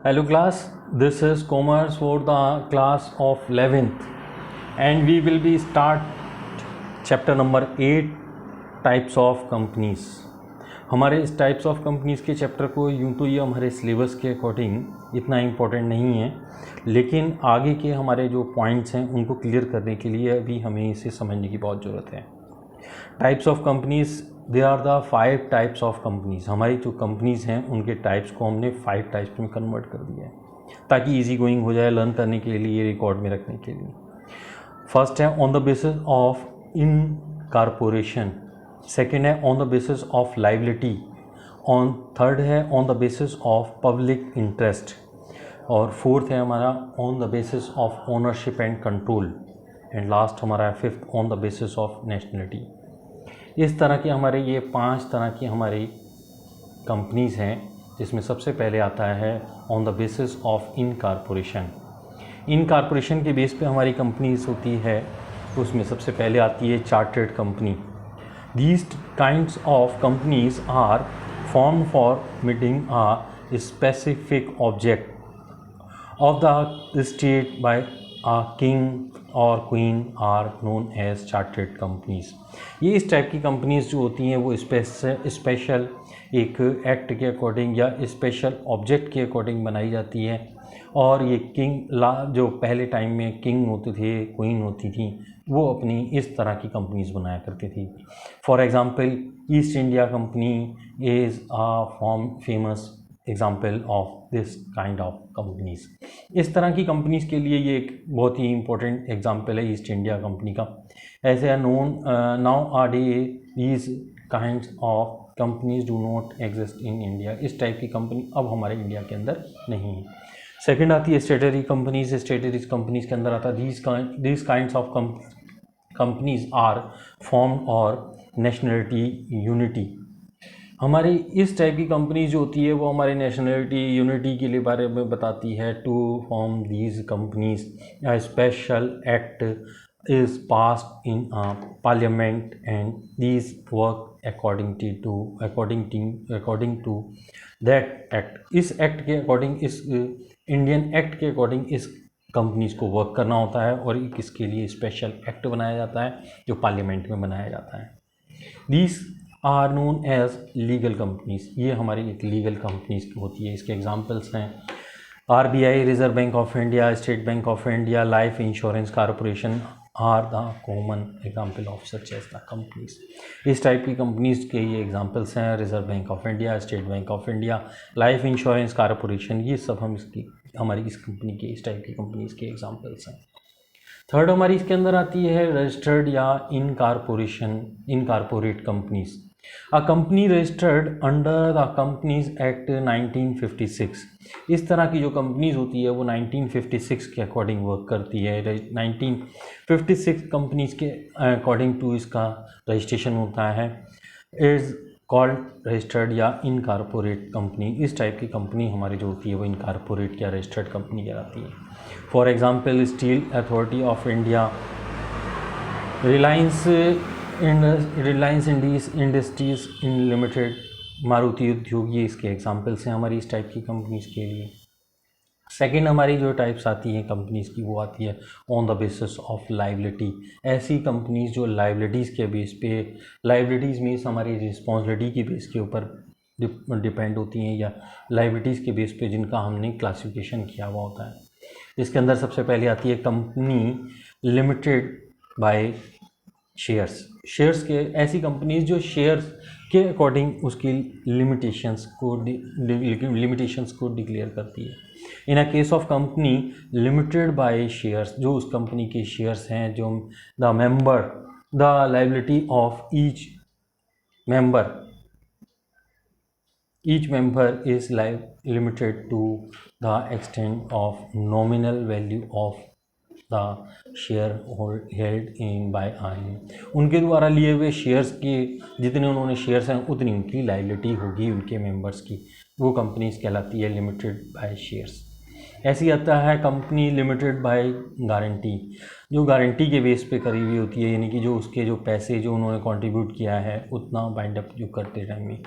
Hello class, this is commerce for the class of 11th and we will be start chapter number 8 types of companies। हमारे इस types of companies के chapter को यूँ तो ये हमारे सिलेबस के अकॉर्डिंग इतना इम्पोर्टेंट नहीं है, लेकिन आगे के हमारे जो पॉइंट्स हैं उनको क्लियर करने के लिए अभी हमें इसे समझने की बहुत ज़रूरत है। Types of companies, they are the 5 types of companies. हमारी जो कंपनीज़ हैं उनके टाइप्स को हमने 5 टाइप्स में कन्वर्ट कर दिया है ताकि इजी गोइंग हो जाए लर्न करने के लिए, रिकॉर्ड में रखने के लिए। फर्स्ट है on the basis of incorporation, second है on the basis of liability, third है on the basis of public interest, और फोर्थ है हमारा on the basis of ownership and control, and last हमारा है fifth on the basis of nationality. इस तरह के हमारे ये 5 तरह की हमारी कंपनीज़ हैं, जिसमें सबसे पहले आता है on the basis of incorporation. Incorporation के बेस पे हमारी कंपनीज़ होती है, उसमें सबसे पहले आती है chartered company. These kinds of companies are form for meeting a specific object of the state by a king और queen are known as chartered companies. ये इस टाइप की कंपनीज़ जो होती हैं वो स्पेशल एक एक्ट के अकॉर्डिंग या स्पेशल ऑब्जेक्ट के अकॉर्डिंग बनाई जाती है, और ये जो पहले टाइम में किंग होते थे, क्वीन होती थी, वो अपनी इस तरह की कंपनीज़ बनाया करती थी। For example East India company is a famous example of this kind of companies. इस तरह की कंपनीज़ के लिए ये एक बहुत ही इंपॉर्टेंट एग्ज़ाम्पल है ईस्ट इंडिया कंपनी का। ऐसे है known now are day these kinds of companies do not exist in India. इस टाइप की कंपनी अब हमारे इंडिया के अंदर नहीं है। सेकेंड आती है स्टेटरी कंपनीज। स्टेटरी कंपनीज़ के अंदर आता है these kinds of companies are form और नेशनलिटी यूनिटी। हमारी इस टाइप की कंपनी जो होती है वो हमारे नेशनलिटी यूनिटी के लिए बारे में बताती है। To form these companies a special act is passed in a parliament and these work according to that act। इस एक्ट के अकॉर्डिंग, इस इंडियन एक्ट के अकॉर्डिंग इस कंपनीज़ को वर्क करना होता है और इसके लिए स्पेशल एक्ट बनाया जाता है जो पार्लियामेंट में बनाया जाता है। These are known as legal companies. ये हमारी एक लीगल कंपनीज़ होती है। इसके एग्जांपल्स हैं RBI, reserve bank of India, state bank of India, life insurance corporation are the common example of such as the companies. इस टाइप की companies के ये एग्जांपल्स हैं reserve bank of India, state bank of India, life insurance corporation. ये सब हमारी इस company के, इस टाइप की कंपनीज़ के एग्जांपल्स हैं। थर्ड हमारी इसके अंदर आती है रजिस्टर्ड या incorporate companies. A company registered under the companies act 1956। इस तरह की जो कंपनीज होती है वो 1956 के अकॉर्डिंग वर्क करती है। 1956 कंपनीज के अकॉर्डिंग टू इसका रजिस्ट्रेशन होता है। इज़ कॉल्ड रजिस्टर्ड या इनकॉर्पोरेट कंपनी। इस टाइप की कंपनी हमारी जो होती है वो इनकॉर्पोरेट या रजिस्टर्ड कंपनी कहलाती है। For example steel authority of India, Reliance industries in limited, Maruti उद्योग, ये इसके एग्जांपल्स हैं हमारी इस टाइप की कंपनीज़ के लिए। सेकेंड हमारी जो टाइप्स आती हैं कंपनीज़ की वो आती है on the basis of liability. ऐसी कंपनीज़ जो लाइबिलिटीज़ के बेस पे, लाइबिलिटीज़ मीन्स हमारी रिस्पॉन्सिबिलिटी के बेस के ऊपर डिपेंड होती हैं, या लाइबिलिटीज़ के बेस पे जिनका हमने क्लासिफिकेशन किया हुआ होता है। इसके अंदर सबसे पहले आती है कंपनी लिमिटेड बाय शेयर्स के, ऐसी कंपनीज जो शेयर्स के अकॉर्डिंग उसकी लिमिटेशंस को डिक्लेयर करती है। In a case of company limited by shares, जो उस कंपनी के शेयर्स हैं, जो the liability of each member is limited to the extent of nominal value of the share held in by him। उनके द्वारा लिए हुए शेयर्स के जितने उन्होंने शेयर्स हैं उतनी उनकी लायबिलिटी होगी उनके मेंबर्स की। वो कंपनीज कहलाती है लिमिटेड बाय शेयर्स। ऐसी आता है कंपनी लिमिटेड बाय गारंटी, जो गारंटी के बेस पे करी हुई होती है, यानी कि जो उसके जो पैसे जो उन्होंने कंट्रीब्यूट किया है उतना बाइंड अप जो करते टाइम में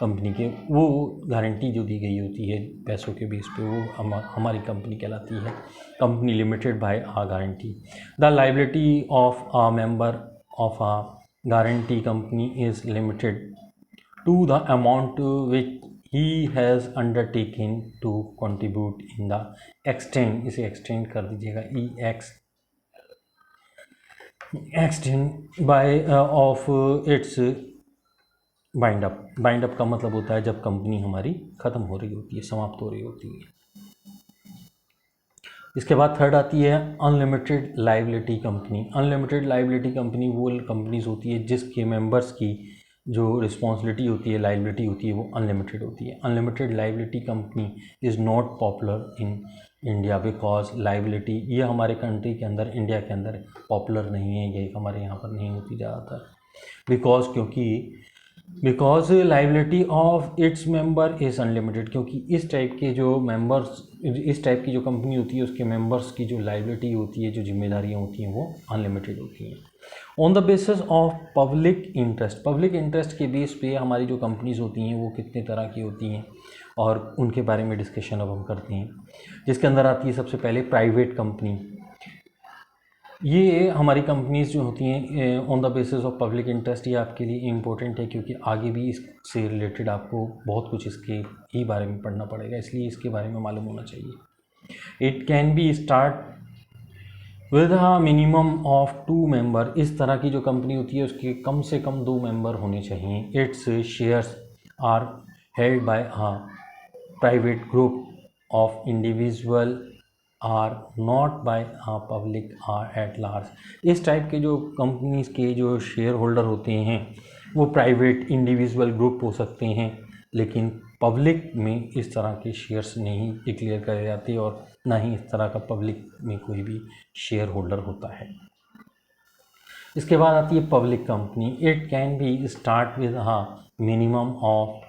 कंपनी के, वो गारंटी जो दी गई होती है पैसों के बेस पे, वो हमारी कंपनी कहलाती है company limited by a guarantee. The liability of a member of a guarantee company is limited to the amount which he has undertaken to contribute in the extent, इसे एक्सटेंड कर दीजिएगा extent by of its bind up. Bind up का मतलब होता है जब company हमारी ख़त्म हो रही होती है, समाप्त हो रही होती है। इसके बाद थर्ड आती है unlimited liability company. Unlimited liability company वो कंपनीज होती है जिसके मेंबर्स की जो रिस्पॉन्सिबिलिटी होती है, लाइबिलिटी होती है, वो अनलिमिटेड होती है। Unlimited liability company is not popular in India because liability, ये हमारे कंट्री के अंदर, इंडिया के अंदर पॉपुलर नहीं है, ये हमारे यहाँ पर नहीं होती ज़्यादातर। Because liability of its member is unlimited, क्योंकि इस टाइप के जो मेंबर्स, इस टाइप की जो कंपनी होती है उसके मेंबर्स की जो लाइबिलिटी होती है, जो जिम्मेदारियाँ होती हैं, वो अनलिमिटेड होती हैं। On the basis of public interest, public interest के बेस पे हमारी जो कंपनीज होती हैं वो कितने तरह की होती हैं और उनके बारे में डिस्कशन अब हम करते हैं। जिसके अंदर आती है सबसे पहले प्राइवेट कंपनी। ये हमारी कंपनीज जो होती हैं on the basis of public interest, ये आपके लिए इम्पोर्टेंट है क्योंकि आगे भी इससे रिलेटेड आपको बहुत कुछ इसके ही बारे में पढ़ना पड़ेगा, इसलिए इसके बारे में मालूम होना चाहिए। It can be start with a minimum of 2 member. इस तरह की जो कंपनी होती है उसके कम से कम 2 मेंबर होने चाहिए। Its shares are held by a private group of individual are not by a public are at large. इस टाइप के जो कंपनीज के जो शेयर होल्डर होते हैं वो प्राइवेट इंडिविजुअल ग्रुप हो सकते हैं, लेकिन पब्लिक में इस तरह के शेयर्स नहीं डिक्लेयर करे जाते और ना ही इस तरह का पब्लिक में कोई भी शेयर होल्डर होता है। इसके बाद आती है public company. It can be start with minimum of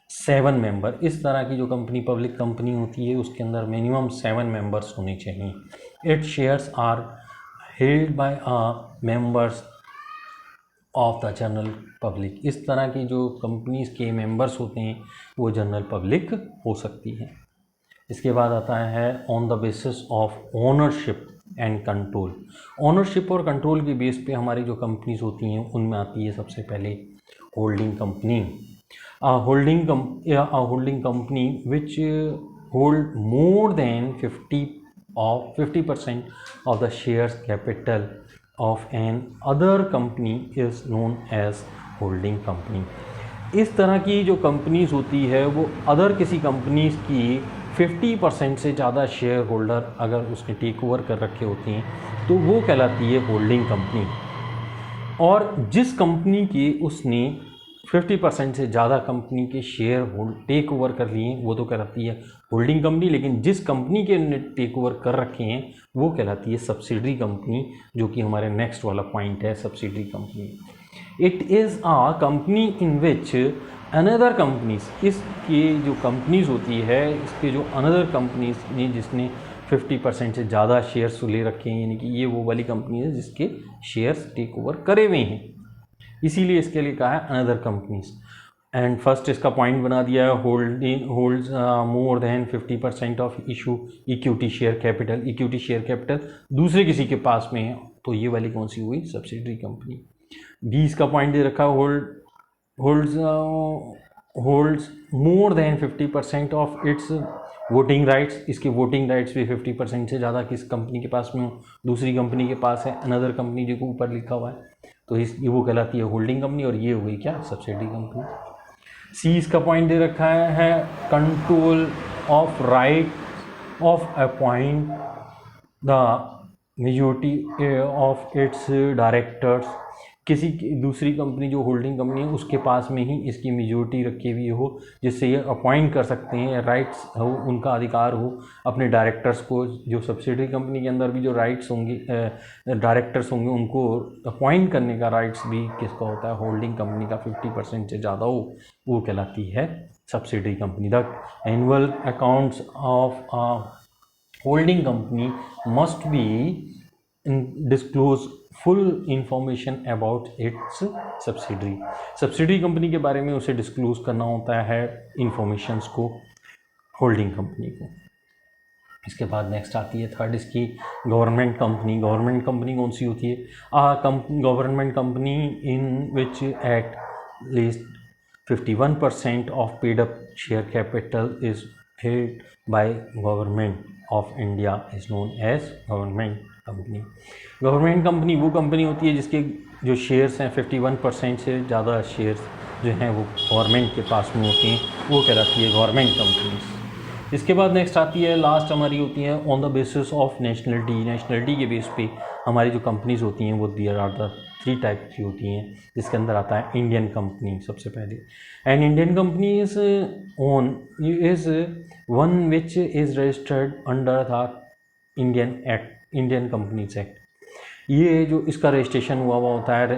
7 member. इस तरह की जो कंपनी पब्लिक कंपनी होती है उसके अंदर मिनिमम 7 मेंबर्स होने चाहिए। It shares are held by members of the general public. इस तरह की जो कंपनीज के मेंबर्स होते हैं वो जनरल पब्लिक हो सकती है। इसके बाद आता है on the basis of ownership and control. Ownership और कंट्रोल के बेस पे हमारी जो कंपनीज होती हैं उनमें आती है सबसे पहले holding company. Holding company which hold more than 50% of the shares capital of an other company is known as holding company। इस तरह की जो कंपनीज होती है वो अदर किसी कंपनीज की 50% से ज़्यादा शेयर होल्डर अगर उसने टेक ओवर कर रखे होते हैं तो वो कहलाती है होल्डिंग कंपनी। और जिस कंपनी की उसने 50% से ज़्यादा कंपनी के शेयर टेक ओवर कर लिए हैं वो तो कहलाती है होल्डिंग कंपनी, लेकिन जिस कंपनी के ने टेक ओवर कर रखे हैं वो कहलाती है सब्सिडरी कंपनी, जो कि हमारे नेक्स्ट वाला पॉइंट है subsidiary company. It is a company in which another companies, इसकी जो कंपनीज होती है इसके जो अनदर कंपनीज ने जिसने 50% से ज़्यादा शेयर्स ले रखे हैं, यानी कि ये वो वाली कंपनी है जिसके शेयर्स टेक ओवर करे हुए हैं, इसीलिए इसके लिए कहा है अनदर कंपनीज। एंड फर्स्ट इसका पॉइंट बना दिया है holds more than 50% of issue equity share capital. Equity share capital दूसरे किसी के पास में है तो ये वाली कौन सी हुई, सब्सिडरी कंपनी। बी इसका पॉइंट दे रखा holds more than 50% of its voting rights. इसके वोटिंग राइट्स भी 50% से ज़्यादा किस कंपनी के पास में हो, दूसरी कंपनी के पास है, अनदर कंपनी जो ऊपर लिखा हुआ है, तो ये वो कहलाती है होल्डिंग कंपनी और ये हो गई क्या, सब्सिडरी कंपनी। सी इसका पॉइंट दे रखा है control of right of appoint the majority of its directors. किसी दूसरी कंपनी जो होल्डिंग कंपनी है उसके पास में ही इसकी मेजॉरिटी रखी हुई हो जिससे ये अपॉइंट कर सकते हैं, राइट्स हो, उनका अधिकार हो अपने डायरेक्टर्स को। जो सब्सिडरी कंपनी के अंदर भी जो राइट्स होंगे, डायरेक्टर्स होंगे, उनको अपॉइंट करने का राइट्स भी किसका होता है, होल्डिंग कंपनी का 50% से ज़्यादा हो, वो कहलाती है subsidiary company. The annual accounts of a holding company must be disclose full information about it's subsidiary. Subsidiary company के बारे में उसे डिस्क्लोज करना होता है इंफॉर्मेशंस को होल्डिंग कंपनी को। इसके बाद नेक्स्ट आती है थर्ड इसकी गवर्नमेंट कंपनी। गवर्नमेंट कंपनी कौन सी होती है? Government company in which at least 51% of paid up share capital is held by government of India is known as government company। Government company वो कंपनी होती है जिसके जो शेयर्स हैं 51% से ज़्यादा शेयर्स जो हैं वो गवर्नमेंट के पास में होती हैं, वो कहलाती है गवर्नमेंट कंपनीज। इसके बाद नेक्स्ट आती है लास्ट हमारी होती है on the basis of nationality. Nationality के बेस पे हमारी जो कंपनीज़ होती हैं वो देयर आर द 3 टाइप की होती हैं, जिसके अंदर आता है इंडियन कंपनी सबसे पहले। And Indian company is one which is registered under the Indian act, Indian companies act. ये जो इसका रजिस्ट्रेशन हुआ होता है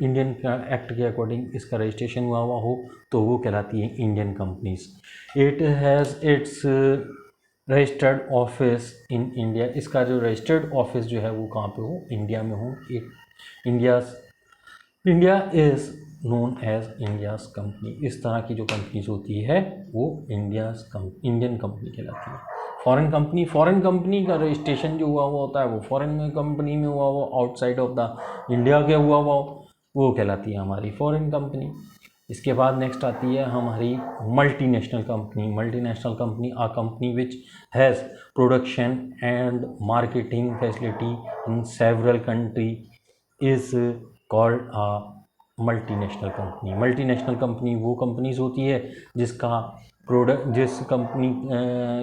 इंडियन एक्ट के अकॉर्डिंग इसका रजिस्ट्रेशन हुआ हो तो वो कहलाती है Indian companies. It has its registered office in India. इसका जो रजिस्टर्ड ऑफिस जो है वो कहाँ पे हो? इंडिया में हो। India is known as India's company. इस तरह की जो कंपनीज होती है वो इंडियन कंपनी कहलाती है। फॉरेन कंपनी का रजिस्ट्रेशन जो हुआ होता है वो फॉरेन में कंपनी में हुआ हुआ, आउटसाइड ऑफ द इंडिया के हुआ हुआ, वो कहलाती है हमारी फॉरेन कंपनी। इसके बाद नेक्स्ट आती है हमारी multinational company. Multinational company a company which has production and marketing facility in several country is called a multinational company. Multinational company वो कंपनीज होती है जिस कंपनी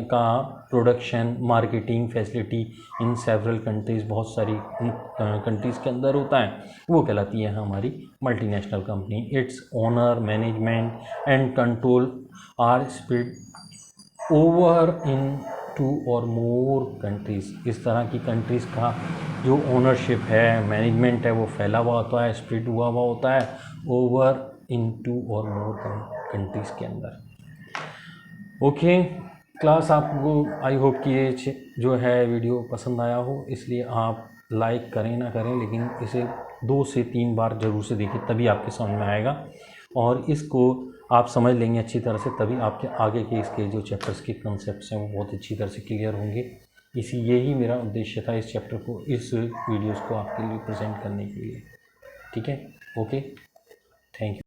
का production marketing facility in several countries, बहुत सारी कंट्रीज़ के अंदर होता है, वो कहलाती है हमारी multinational company. Its owner management and control are spread over in 2 or more countries. इस तरह की कंट्रीज़ का जो ओनरशिप है, मैनेजमेंट है, वो फैला हुआ होता है, स्प्रेड हुआ हुआ होता है over in 2 or more countries के अंदर। ओके क्लास, आपको आई होप कि ये जो है वीडियो पसंद आया हो, इसलिए आप लाइक करें ना करें लेकिन इसे 2 से 3 बार ज़रूर से देखिए, तभी आपके समझ में आएगा और इसको आप समझ लेंगे अच्छी तरह से, तभी आपके आगे के इसके जो चैप्टर्स के कॉन्सेप्ट्स हैं वो बहुत अच्छी तरह से क्लियर होंगे। यही मेरा उद्देश्य था इस चैप्टर को, इस वीडियोस को आपके लिए प्रेजेंट करने के लिए। ठीक है, ओके, थैंक यू।